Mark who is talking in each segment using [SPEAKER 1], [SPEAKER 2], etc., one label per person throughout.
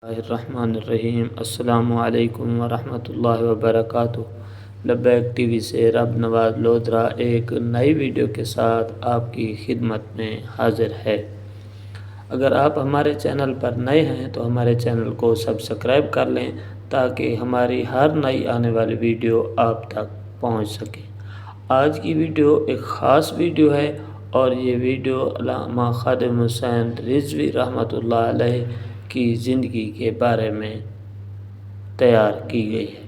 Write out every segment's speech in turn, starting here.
[SPEAKER 1] الرحمن الرحیم۔ السلام علیکم ورحمۃ اللہ وبرکاتہ۔ لبیک ٹی وی سے رب نواز لودھرا ایک نئی ویڈیو کے ساتھ آپ کی خدمت میں حاضر ہے۔ اگر آپ ہمارے چینل پر نئے ہیں تو ہمارے چینل کو سبسکرائب کر لیں تاکہ ہماری ہر نئی آنے والی ویڈیو آپ تک پہنچ سکے۔ آج کی ویڈیو ایک خاص ویڈیو ہے اور یہ ویڈیو علامہ خادم حسین رضوی رحمۃ اللہ علیہ کی زندگی کے بارے میں تیار کی گئی ہے۔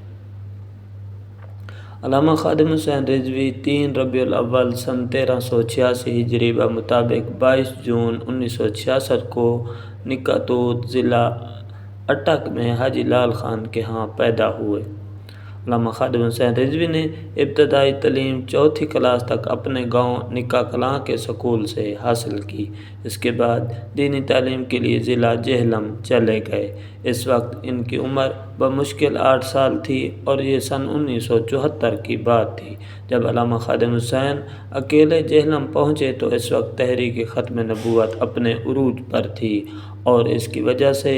[SPEAKER 1] علامہ خادم حسین رضوی 3 ربیع الاول سن 1386 ہجری بمطابق 22 جون 1966 کو نکاتوت ضلع اٹک میں حاجی لال خان کے ہاں پیدا ہوئے۔ علامہ خادم حسین رضوی نے ابتدائی تعلیم 4 کلاس تک اپنے گاؤں نکا کلاں کے سکول سے حاصل کی۔ اس کے بعد دینی تعلیم کے لیے ضلع جہلم چلے گئے۔ اس وقت ان کی عمر بمشکل 8 سال تھی اور یہ سن 1974 کی بات تھی جب علامہ خادم حسین اکیلے جہلم پہنچے تو اس وقت تحریک ختم نبوت اپنے عروج پر تھی اور اس کی وجہ سے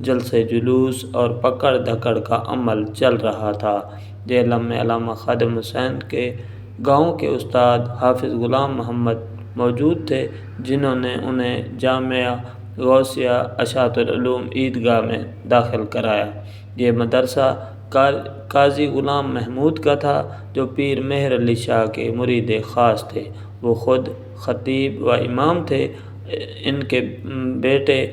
[SPEAKER 1] جلسے جلوس اور پکڑ دھکڑ کا عمل چل رہا تھا۔ جہلم میں علامہ خادم حسین کے گاؤں کے استاد حافظ غلام محمد موجود تھے جنہوں نے انہیں جامعہ غوثیہ اشاعت العلوم عیدگاہ میں داخل کرایا۔ یہ مدرسہ قاضی غلام محمود کا تھا جو پیر مہر علی شاہ کے مرید خاص تھے۔ وہ خود خطیب و امام تھے۔ ان کے بیٹے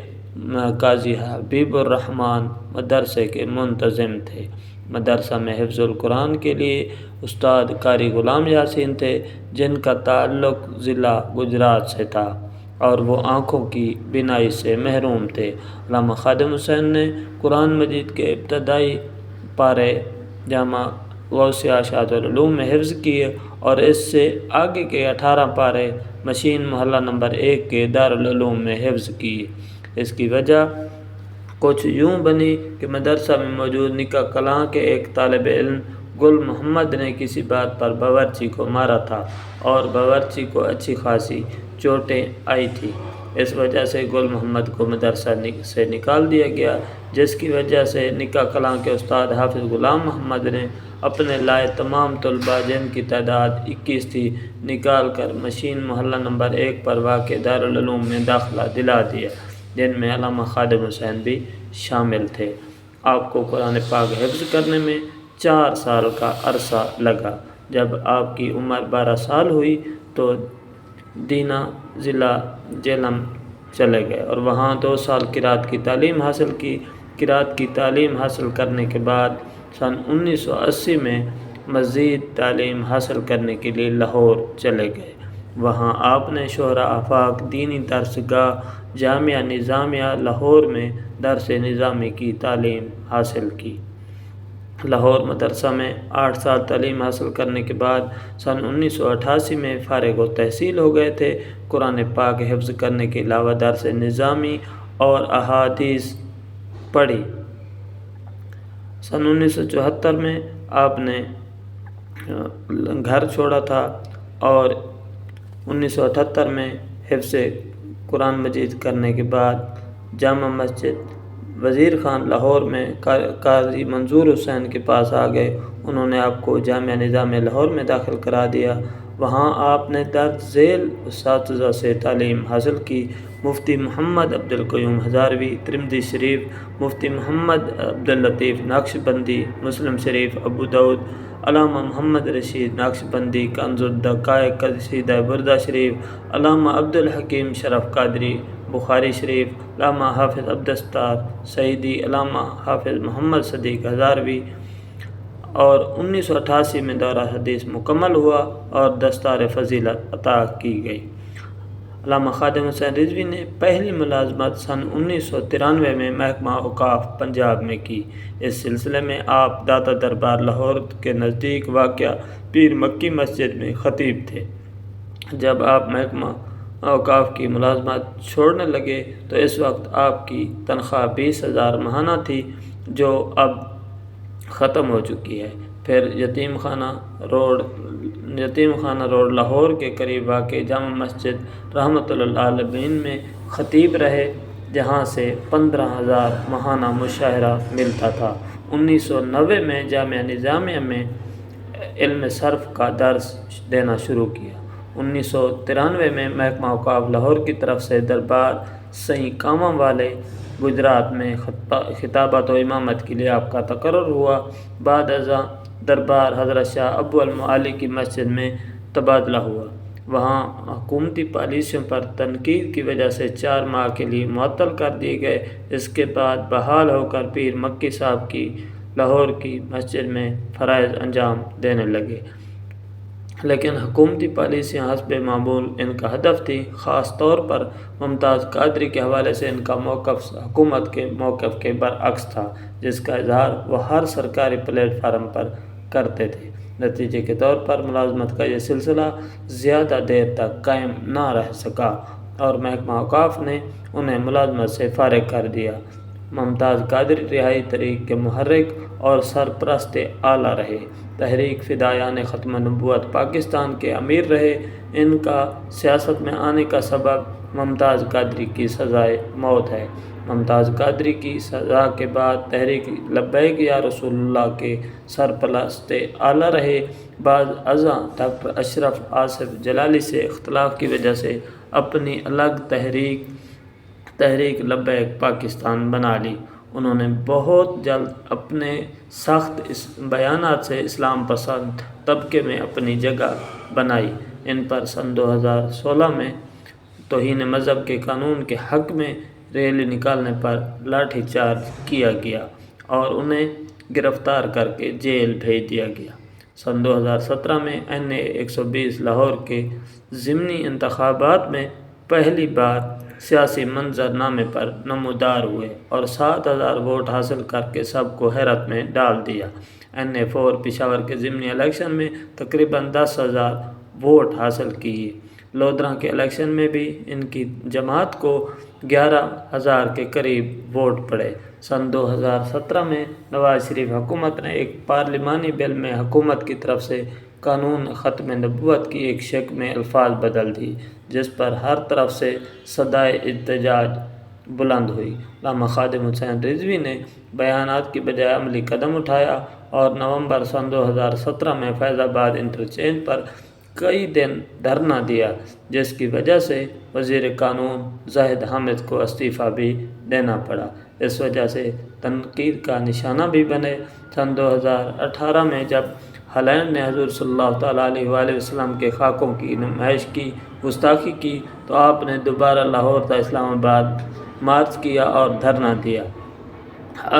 [SPEAKER 1] قاضی حبیب الرحمن مدرسے کے منتظم تھے۔ مدرسہ میں حفظ القرآن کے لیے استاد قاری غلام یاسین تھے جن کا تعلق ضلع گجرات سے تھا اور وہ آنکھوں کی بینائی سے محروم تھے۔ علامہ خادم حسین نے قرآن مجید کے ابتدائی پارے جامعہ غوثیہ اشاعت العلوم میں حفظ کیے اور اس سے آگے کے 18 پارے مشین محلہ نمبر 1 کے دارالعلوم میں حفظ کیے۔ اس کی وجہ کچھ یوں بنی کہ مدرسہ میں موجود نکا کلاں کے ایک طالب علم گل محمد نے کسی بات پر باورچی کو مارا تھا اور باورچی کو اچھی خاصی چوٹیں آئی تھی۔ اس وجہ سے گل محمد کو مدرسہ سے نکال دیا گیا، جس کی وجہ سے نکا کلاں کے استاد حافظ غلام محمد نے اپنے لائے تمام طلباء جن کی تعداد 21 تھی نکال کر مشین محلہ نمبر 1 پر واقع دارالعلوم میں داخلہ دلا دیا، جن میں علامہ خادم حسین بھی شامل تھے۔ آپ کو قرآن پاک حفظ کرنے میں 4 سال کا عرصہ لگا۔ جب آپ کی عمر 12 سال ہوئی تو دینا ضلع جہلم چلے گئے اور وہاں 2 سال قرأت کی تعلیم حاصل کی۔ قرأت کی تعلیم حاصل کرنے کے بعد سن 1980 میں مزید تعلیم حاصل کرنے کے لیے لاہور چلے گئے۔ وہاں آپ نے شہرہ آفاق دینی درس گاہ جامعہ نظامیہ لاہور میں درس نظامی کی تعلیم حاصل کی۔ لاہور مدرسہ میں 8 سال تعلیم حاصل کرنے کے بعد سن 1988 میں فارغ التحصیل ہو گئے تھے۔ قرآن پاک حفظ کرنے کے علاوہ درس نظامی اور احادیث پڑھی۔ سن 1974 میں آپ نے گھر چھوڑا تھا اور 1978 میں حفظ قرآن مجید کرنے کے بعد جامع مسجد وزیر خان لاہور میں قاضی منظور حسین کے پاس آ گئے۔ انہوں نے آپ کو جامعہ نظامیہ لاہور میں داخل کرا دیا۔ وہاں آپ نے درج ذیل اساتذہ سے تعلیم حاصل کی۔ مفتی محمد عبدالقیوم ہزاروی ترمذی شریف، مفتی محمد عبداللطیف نقشبندی مسلم شریف ابو داؤد، علامہ محمد رشید نقشبندی کنز الدقائق قصیدہ بردہ شریف، علامہ عبدالحکیم شرف قادری بخاری شریف، علامہ حافظ عبدالستار سعیدی، علامہ حافظ محمد صدیق ہزاروی اور 1988 میں دورہ حدیث مکمل ہوا اور دستار فضیلت عطا کی گئی۔ علامہ خادم حسین رضوی نے پہلی ملازمت سن 1993 میں محکمہ اوقاف پنجاب میں کی۔ اس سلسلے میں آپ داتا دربار لاہور کے نزدیک واقع پیر مکی مسجد میں خطیب تھے۔ جب آپ محکمہ اوقاف کی ملازمت چھوڑنے لگے تو اس وقت آپ کی تنخواہ 20,000 ماہانہ تھی جو اب ختم ہو چکی ہے۔ پھر یتیم خانہ روڈ لاہور کے قریب واقع جامع مسجد رحمۃ للعالمین میں خطیب رہے۔ جہاں سے 15,000 ماہانہ مشاہرہ ملتا تھا۔ 1990 میں جامعہ نظامیہ میں علم صرف کا درس دینا شروع کیا۔ 1993 میں محکمہ اوقاف لاہور کی طرف سے دربار سئی کاماں والے گجرات میں خطابت و امامت کے لیے آپ کا تقرر ہوا۔ بعد ازاں دربار حضرت شاہ ابو المعالی کی مسجد میں تبادلہ ہوا۔ وہاں حکومتی پالیسیوں پر تنقید کی وجہ سے 4 ماہ کے لیے معطل کر دیے گئے۔ اس کے بعد بحال ہو کر پیر مکی صاحب کی لاہور کی مسجد میں فرائض انجام دینے لگے، لیکن حکومتی پالیسیاں حسب معمول ان کا ہدف تھی۔ خاص طور پر ممتاز قادری کے حوالے سے ان کا موقف حکومت کے موقف کے برعکس تھا، جس کا اظہار وہ ہر سرکاری پلیٹ فارم پر کرتے تھے۔ نتیجے کے طور پر ملازمت کا یہ سلسلہ زیادہ دیر تک قائم نہ رہ سکا اور محکمہ اوقاف نے انہیں ملازمت سے فارغ کر دیا۔ ممتاز قادری رہائی تحریک کے محرک اور سرپرست اعلیٰ رہے۔ تحریک فدایان ختم نبوت پاکستان کے امیر رہے۔ ان کا سیاست میں آنے کا سبب ممتاز قادری کی سزائے موت ہے۔ ممتاز قادری کی سزا کے بعد تحریک لبیک یا رسول اللہ کے سرپرست اعلیٰ رہے۔ بعد ازاں ڈاکٹر اشرف آصف جلالی سے اختلاف کی وجہ سے اپنی الگ تحریک لبیک پاکستان بنا لی۔ انہوں نے بہت جلد اپنے سخت بیانات سے اسلام پسند طبقے میں اپنی جگہ بنائی۔ ان پر سن 2016 میں توہین مذہب کے قانون کے حق میں ریلی نکالنے پر لاٹھی چارج کیا گیا اور انہیں گرفتار کر کے جیل بھیج دیا گیا۔ سن 2017 میں NA 120 لاہور کے ضمنی انتخابات میں پہلی بار سیاسی منظر نامے پر نمودار ہوئے اور 7,000 ووٹ حاصل کر کے سب کو حیرت میں ڈال دیا۔ NA 4 پشاور کے ضمنی الیکشن میں تقریباً 10,000 ووٹ حاصل کیے۔ لودھراں کے الیکشن میں بھی ان کی جماعت کو 11,000 کے قریب ووٹ پڑے۔ سن 2017 میں نواز شریف حکومت نے ایک پارلیمانی بل میں حکومت کی طرف سے قانون ختم نبوت کی ایک شق میں الفاظ بدل دی، جس پر ہر طرف سے صدائے احتجاج بلند ہوئی۔ علامہ خادم حسین رضوی نے بیانات کی بجائے عملی قدم اٹھایا اور نومبر سن 2017 میں فیض آباد انٹرچینج پر کئی دن دھرنا دیا، جس کی وجہ سے وزیر قانون زاہد حامد کو استعفیٰ بھی دینا پڑا۔ اس وجہ سے تنقید کا نشانہ بھی بنے۔ سن 2018 میں جب ہالینڈ نے حضور صلی اللہ تعالیٰ علیہ وآلہ وسلم کے خاکوں کی نمائش کی گستاخی کی تو آپ نے دوبارہ لاہور تا اسلام آباد مارچ کیا اور دھرنا دیا۔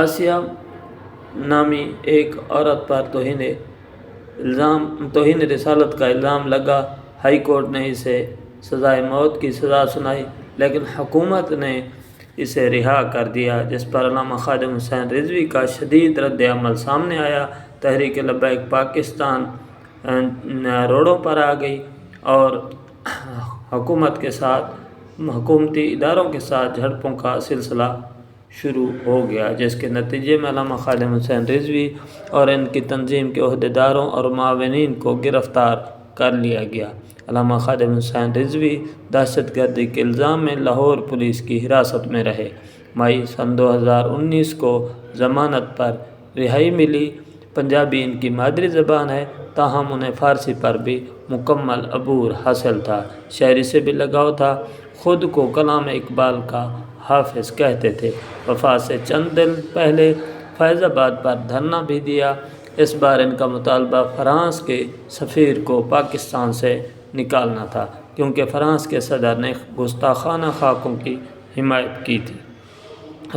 [SPEAKER 1] آسیہ نامی ایک عورت پر توہین رسالت کا الزام لگا۔ ہائی کورٹ نے اسے سزائے موت کی سزا سنائی، لیکن حکومت نے اسے رہا کر دیا، جس پر علامہ خادم حسین رضوی کا شدید رد عمل سامنے آیا۔ تحریک لبیک پاکستان روڈوں پر آ گئی اور حکومت کے ساتھ حکومتی اداروں کے ساتھ جھڑپوں کا سلسلہ شروع ہو گیا، جس کے نتیجے میں علامہ خادم حسین رضوی اور ان کی تنظیم کے عہدیداروں اور معاونین کو گرفتار کر لیا گیا۔ علامہ خادم حسین رضوی دہشت گردی کے الزام میں لاہور پولیس کی حراست میں رہے۔ مئی سن 2019 کو ضمانت پر رہائی ملی۔ پنجابی ان کی مادری زبان ہے، تاہم انہیں فارسی پر بھی مکمل عبور حاصل تھا۔ شاعری سے بھی لگاؤ تھا۔ خود کو کلام اقبال کا حافظ کہتے تھے۔ وفات سے چند دن پہلے فیض آباد پر دھرنا بھی دیا۔ اس بار ان کا مطالبہ فرانس کے سفیر کو پاکستان سے نکالنا تھا، کیونکہ فرانس کے صدر نے گستاخانہ خاکوں کی حمایت کی تھی۔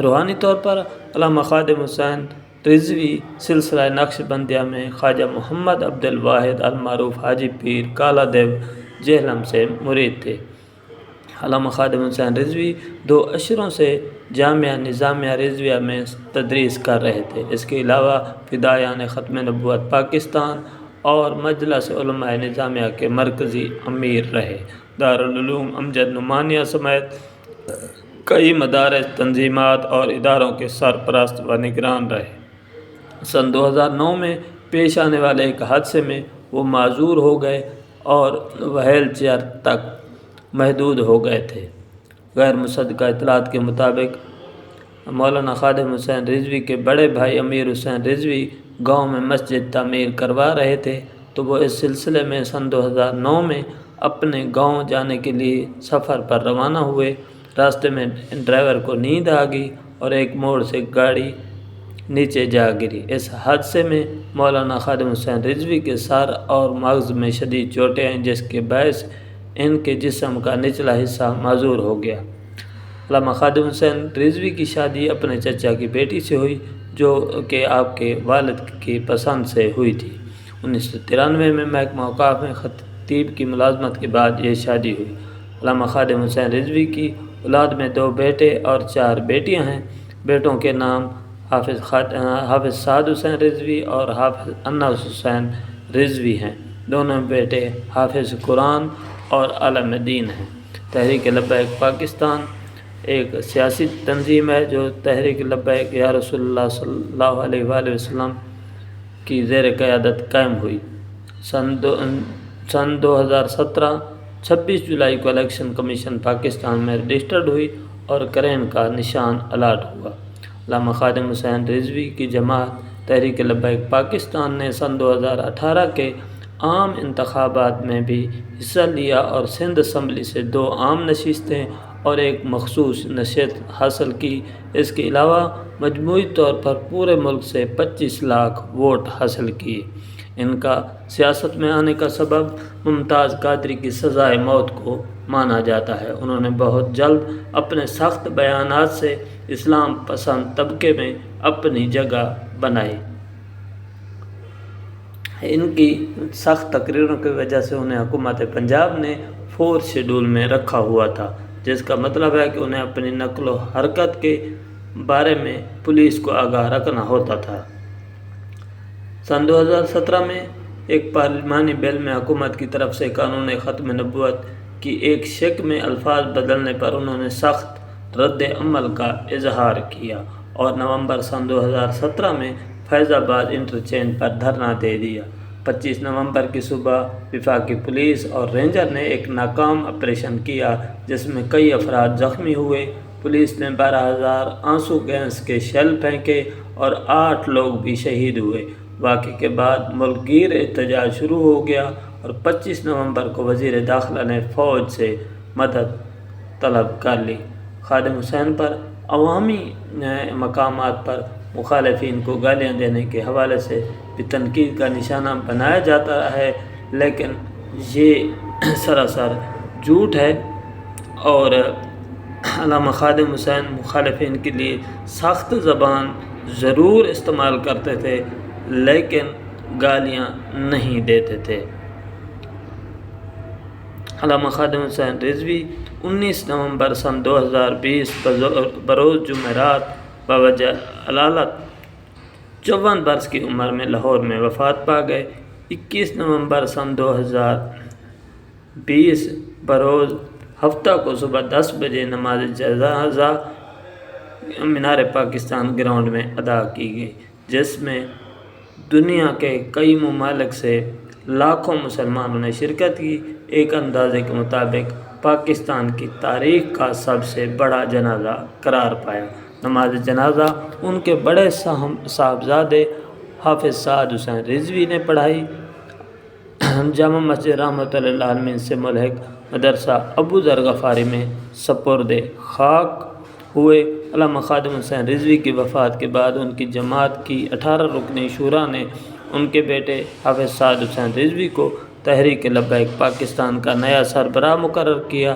[SPEAKER 1] روحانی طور پر علامہ خادم حسین رضوی سلسلہ نقش بندیہ میں خواجہ محمد عبد الواحد المعروف حاجی پیر کالا دیو جہلم سے مرید تھے۔ علامہ خادم حسین رضوی 2 عشروں سے جامعہ نظامیہ رضویہ میں تدریس کر رہے تھے۔ اس کے علاوہ فدایان ختم نبوت پاکستان اور مجلس علماء نظامیہ کے مرکزی امیر رہے۔ دارالعلوم امجد نعمانیہ سمیت کئی مدارس، تنظیمات اور اداروں کے سرپرست و نگران رہے۔ سن 2009 میں پیش آنے والے ایک حادثے میں وہ معذور ہو گئے اور وہیل چیئر تک محدود ہو گئے تھے۔ غیر مصدقہ اطلاعات کے مطابق مولانا خادم حسین رضوی کے بڑے بھائی امیر حسین رضوی گاؤں میں مسجد تعمیر کروا رہے تھے، تو وہ اس سلسلے میں سن 2009 میں اپنے گاؤں جانے کے لیے سفر پر روانہ ہوئے۔ راستے میں ڈرائیور کو نیند آ گئی اور ایک موڑ سے گاڑی نیچے جا گری۔ اس حادثے میں مولانا خادم حسین رضوی کے سر اور مغز میں شدید چوٹیں آئیں، جس کے باعث ان کے جسم کا نچلا حصہ معذور ہو گیا۔ علامہ خادم حسین رضوی کی شادی اپنے چچا کی بیٹی سے ہوئی، جو کہ آپ کے والد کی پسند سے ہوئی تھی۔ 1993 میں محکمہ اوقاف میں خطیب کی ملازمت کے بعد یہ شادی ہوئی۔ علامہ خادم حسین رضوی کی اولاد میں 2 بیٹے اور 4 بیٹیاں ہیں۔ بیٹوں کے نام حافظ سعد حسین رضوی اور حافظ انس حسین رضوی ہیں۔ دونوں بیٹے حافظ قرآن اور عالم دین ہیں۔ تحریک لبیک پاکستان ایک سیاسی تنظیم ہے جو تحریک لبیک یا رسول اللہ صلی اللہ علیہ وآلہ وسلم کی زیر قیادت قائم ہوئی۔ سن 2017 26 جولائی کو الیکشن کمیشن پاکستان میں رجسٹرڈ ہوئی اور کرین کا نشان الاٹ ہوا۔ علامہ خادم حسین رضوی کی جماعت تحریک لبیک پاکستان نے سن 2018 کے عام انتخابات میں بھی حصہ لیا اور سندھ اسمبلی سے 2 عام نشستیں اور ایک مخصوص نشست حاصل کی۔ اس کے علاوہ مجموعی طور پر پورے ملک سے 25 لاکھ ووٹ حاصل کیے۔ ان کا سیاست میں آنے کا سبب ممتاز قادری کی سزائے موت کو مانا جاتا ہے۔ انہوں نے بہت جلد اپنے سخت بیانات سے اسلام پسند طبقے میں اپنی جگہ بنائی۔ ان کی سخت تقریروں کی وجہ سے انہیں حکومت پنجاب نے 4 شیڈول میں رکھا ہوا تھا، جس کا مطلب ہے کہ انہیں اپنی نقل و حرکت کے بارے میں پولیس کو آگاہ رکھنا ہوتا تھا۔ سن 2017 میں ایک پارلیمانی بل میں حکومت کی طرف سے قانون ختم نبوت کی ایک شق میں الفاظ بدلنے پر انہوں نے سخت رد عمل کا اظہار کیا اور نومبر سن 2017 میں فیض آباد انٹرچینج پر دھرنا دے دیا۔ 25 نومبر کی صبح وفاقی پولیس اور رینجر نے ایک ناکام آپریشن کیا جس میں کئی افراد زخمی ہوئے۔ پولیس نے 12,000 آنسو گیس کے شیل پھینکے اور 8 لوگ بھی شہید ہوئے۔ واقعے کے بعد ملک گیر احتجاج شروع ہو گیا اور 25 نومبر کو وزیر داخلہ نے فوج سے مدد طلب کر لی۔ خادم حسین پر عوامی مقامات پر مخالفین کو گالیاں دینے کے حوالے سے بھی تنقید کا نشانہ بنایا جاتا ہے، لیکن یہ سراسر جھوٹ ہے اور علامہ خادم حسین مخالفین کے لیے سخت زبان ضرور استعمال کرتے تھے لیکن گالیاں نہیں دیتے تھے۔ علامہ خادم حسین رضوی 19 نومبر سن 2020 بروز جمعرات بوجہ علالت 54 برس کی عمر میں لاہور میں وفات پا گئے۔ 21 نومبر سن 2020 بروز ہفتہ کو صبح 10 بجے نماز جنازہ مینار پاکستان گراؤنڈ میں ادا کی گئی، جس میں دنیا کے کئی ممالک سے لاکھوں مسلمانوں نے شرکت کی۔ ایک اندازے کے مطابق پاکستان کی تاریخ کا سب سے بڑا جنازہ قرار پایا۔ نماز جنازہ ان کے بڑے صاحبزادے حافظ سعد حسین رضوی نے پڑھائی۔ جامع مسجد رحمۃ اللہ للعالمین سے ملحق مدرسہ ابو ذر غفاری میں سپرد خاک ہوئے۔ علامہ خادم حسین رضوی کی وفات کے بعد ان کی جماعت کی 18 رکنی شورا نے ان کے بیٹے حافظ سعد حسین رضوی کو تحریک لبیک پاکستان کا نیا سربراہ مقرر کیا،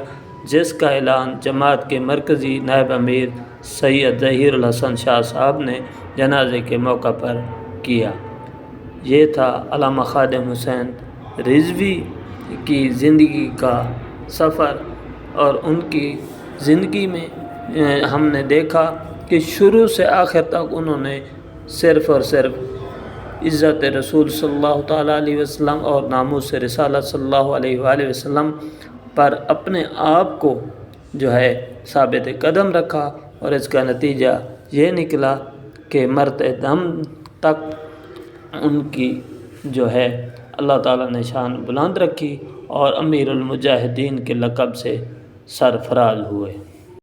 [SPEAKER 1] جس کا اعلان جماعت کے مرکزی نائب امیر سید ظہیر الحسن شاہ صاحب نے جنازے کے موقع پر کیا۔ یہ تھا علامہ خادم حسین رضوی کی زندگی کا سفر، اور ان کی زندگی میں ہم نے دیکھا کہ شروع سے آخر تک انہوں نے صرف اور صرف عزت رسول صلی اللہ تعالیٰ علیہ وسلم اور ناموس رسالت صلی اللہ علیہ وآلہ وسلم پر اپنے آپ کو ثابت قدم رکھا، اور اس کا نتیجہ یہ نکلا کہ مرتے دم تک ان کی اللہ تعالیٰ نے شان بلند رکھی اور امیر المجاہدین کے لقب سے سرفراز ہوئے۔